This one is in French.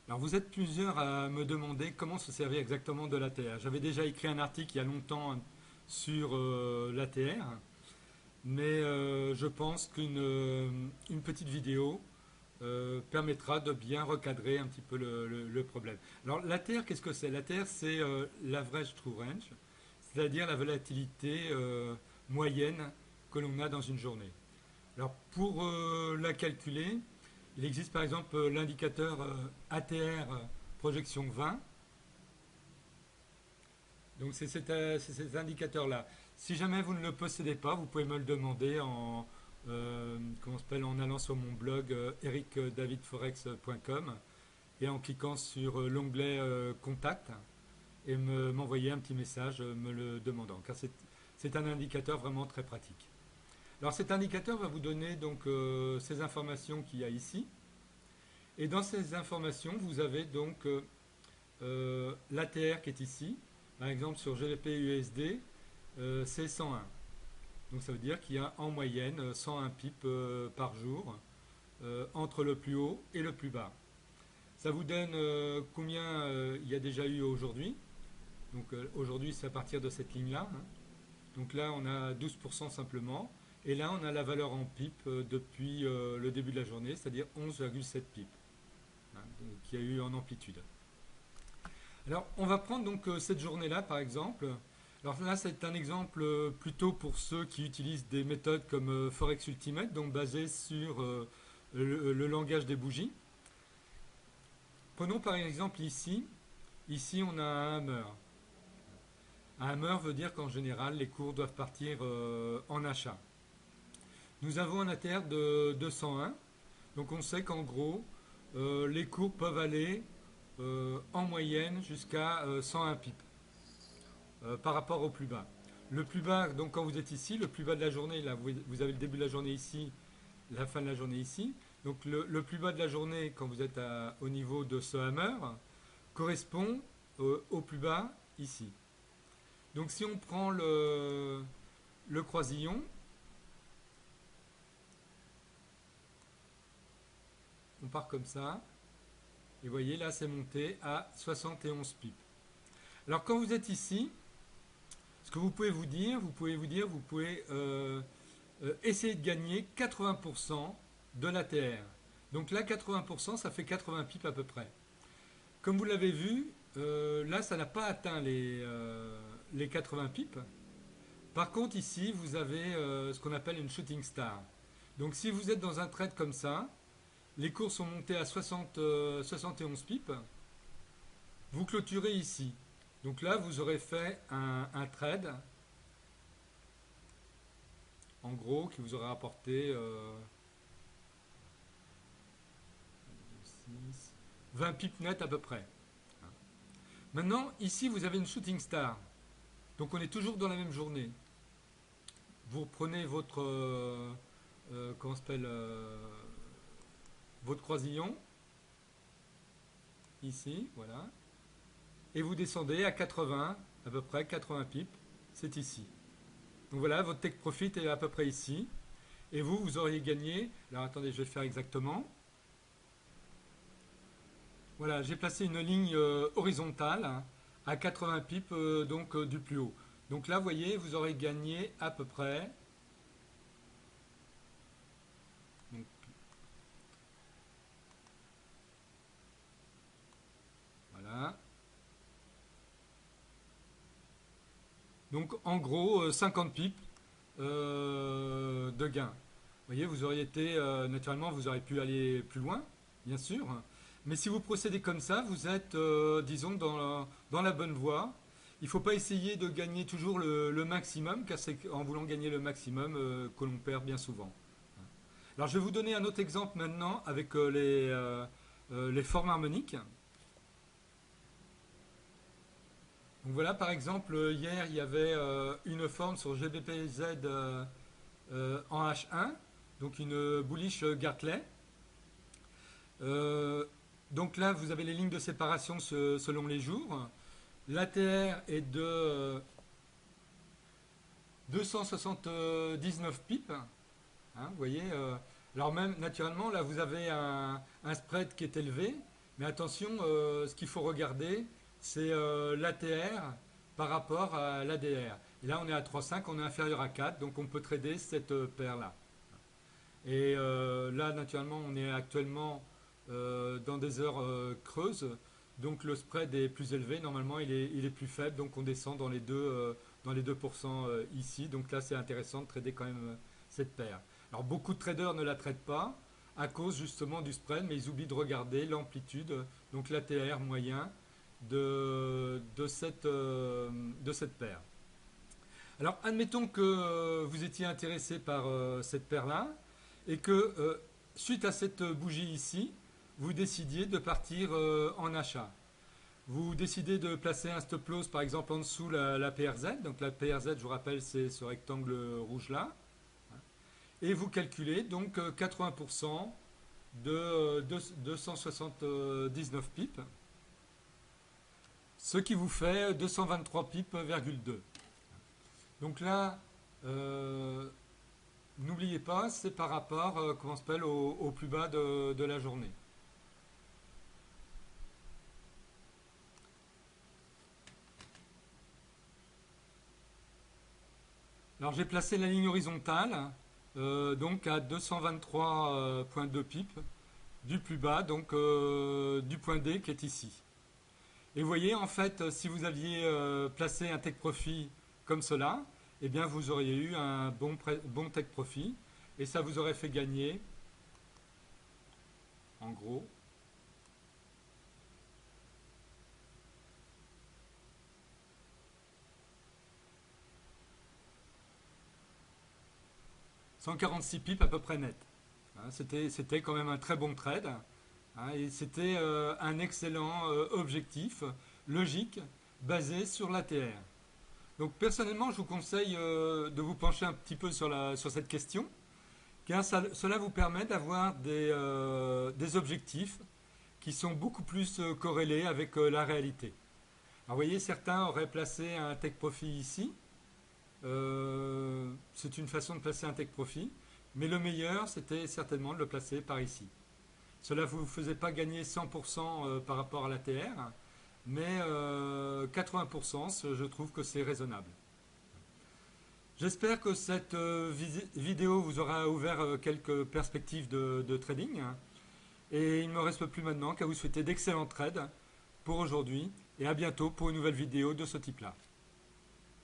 Alors vous êtes plusieurs à me demander comment se servir exactement de l'ATR. J'avais déjà écrit un article il y a longtemps sur l'ATR, mais je pense qu'une petite vidéo permettra de bien recadrer un petit peu le problème. Alors l'ATR, qu'est-ce que c'est? L'ATR, c'est l'average true range, c'est-à-dire la volatilité moyenne que l'on a dans une journée. Alors pour la calculer, il existe par exemple l'indicateur ATR projection 20. Donc c'est cet indicateur-là. Si jamais vous ne le possédez pas, vous pouvez me le demander comment s'appelle, en allant sur mon blog ericdavidforex.com et en cliquant sur l'onglet Contact et m'envoyer un petit message me le demandant. Car c'est un indicateur vraiment très pratique. Alors cet indicateur va vous donner donc ces informations qu'il y a ici. Et dans ces informations, vous avez donc l'ATR qui est ici. Par exemple, sur GBP USD, c'est 101. Donc ça veut dire qu'il y a en moyenne 101 pips par jour entre le plus haut et le plus bas. Ça vous donne combien il y a déjà eu aujourd'hui. Donc aujourd'hui, c'est à partir de cette ligne-là, hein. Donc là, on a 12% simplement. Et là, on a la valeur en pips depuis le début de la journée, c'est-à-dire 11,7 pips, hein, qu'il y a eu en amplitude. Alors, on va prendre donc cette journée-là, par exemple. Alors là, c'est un exemple plutôt pour ceux qui utilisent des méthodes comme Forex Ultimate, donc basées sur le langage des bougies. Prenons par exemple ici. Ici, on a un hammer. Un hammer veut dire qu'en général, les cours doivent partir en achat. Nous avons un ATR de 201. Donc on sait qu'en gros, les cours peuvent aller en moyenne jusqu'à 101 pips par rapport au plus bas. Le plus bas, donc quand vous êtes ici, le plus bas de la journée, là vous avez le début de la journée ici, la fin de la journée ici. Donc le plus bas de la journée, quand vous êtes au niveau de ce hammer, correspond au plus bas ici. Donc si on prend le croisillon, on part comme ça, et vous voyez là c'est monté à 71 pips. Alors quand vous êtes ici, ce que vous pouvez vous dire, vous pouvez essayer de gagner 80% de l'ATR. Donc là, 80%, ça fait 80 pips à peu près. Comme vous l'avez vu, là, ça n'a pas atteint les 80 pips. Par contre, ici, vous avez ce qu'on appelle une shooting star. Donc si vous êtes dans un trade comme ça, les cours sont montés à 71 pips, vous clôturez ici. Donc là, vous aurez fait un trade, en gros, qui vous aura apporté 20 pips net à peu près. Maintenant, ici, vous avez une shooting star. Donc on est toujours dans la même journée. Vous prenez comment s'appelle, votre croisillon, ici, voilà, et vous descendez à 80, à peu près 80 pips, c'est ici. Donc voilà, votre take profit est à peu près ici. Et vous auriez gagné, alors attendez, je vais le faire exactement. Voilà, j'ai placé une ligne horizontale, hein, à 80 pips donc du plus haut. Donc là, vous voyez, vous aurez gagné à peu près. Donc, voilà. Donc en gros, 50 pips de gain. Vous voyez, vous auriez été, naturellement, vous auriez pu aller plus loin, bien sûr. Mais si vous procédez comme ça, vous êtes, disons, dans la bonne voie. Il ne faut pas essayer de gagner toujours le maximum, car c'est en voulant gagner le maximum que l'on perd bien souvent. Alors je vais vous donner un autre exemple maintenant avec les formes harmoniques. Donc voilà, par exemple, hier, il y avait une forme sur GBPZ en H1, donc une bullish Gartley. Donc là, vous avez les lignes de séparation selon les jours. L'ATR est de 279 pips, hein, vous voyez. Alors même, naturellement, là, vous avez un spread qui est élevé, Mais attention, ce qu'il faut regarder, c'est l'ATR par rapport à l'ADR. Et là, on est à 3,5, on est inférieur à 4, donc on peut trader cette paire-là. Et là, naturellement, on est actuellement dans des heures creuses, donc le spread est plus élevé. Normalement, il est plus faible, donc on descend dans les 2% ici. Donc là, c'est intéressant de trader quand même cette paire. Alors, beaucoup de traders ne la traitent pas à cause justement du spread, mais ils oublient de regarder l'amplitude, donc l'ATR moyen de cette paire. Alors, admettons que vous étiez intéressé par cette paire-là et que, suite à cette bougie ici, vous décidiez de partir en achat. Vous décidez de placer un stop loss, par exemple, en dessous la PRZ. Donc, la PRZ, je vous rappelle, c'est ce rectangle rouge-là. Et vous calculez donc 80% de 279 pips, ce qui vous fait 223 pips,2. Donc là, n'oubliez pas, c'est par rapport, comment s'appelle, au plus bas de la journée. Alors j'ai placé la ligne horizontale, donc à 223,2 pips, du plus bas, donc du point D qui est ici. Et vous voyez, en fait, si vous aviez placé un take profit comme cela, eh bien vous auriez eu un bon take profit et ça vous aurait fait gagner, en gros, 146 pips à peu près net. Hein, c'était quand même un très bon trade. Hein, et c'était un excellent objectif logique basé sur l'ATR. Donc personnellement, je vous conseille de vous pencher un petit peu sur cette question, car cela vous permet d'avoir des objectifs qui sont beaucoup plus corrélés avec la réalité. Alors vous voyez, certains auraient placé un take profit ici. C'est une façon de placer un take profit, mais le meilleur, c'était certainement de le placer par ici. Cela ne vous faisait pas gagner 100% par rapport à l'ATR, mais 80%, je trouve que c'est raisonnable. J'espère que cette vidéo vous aura ouvert quelques perspectives de trading. Et il ne me reste plus maintenant qu'à vous souhaiter d'excellents trades pour aujourd'hui et à bientôt pour une nouvelle vidéo de ce type-là.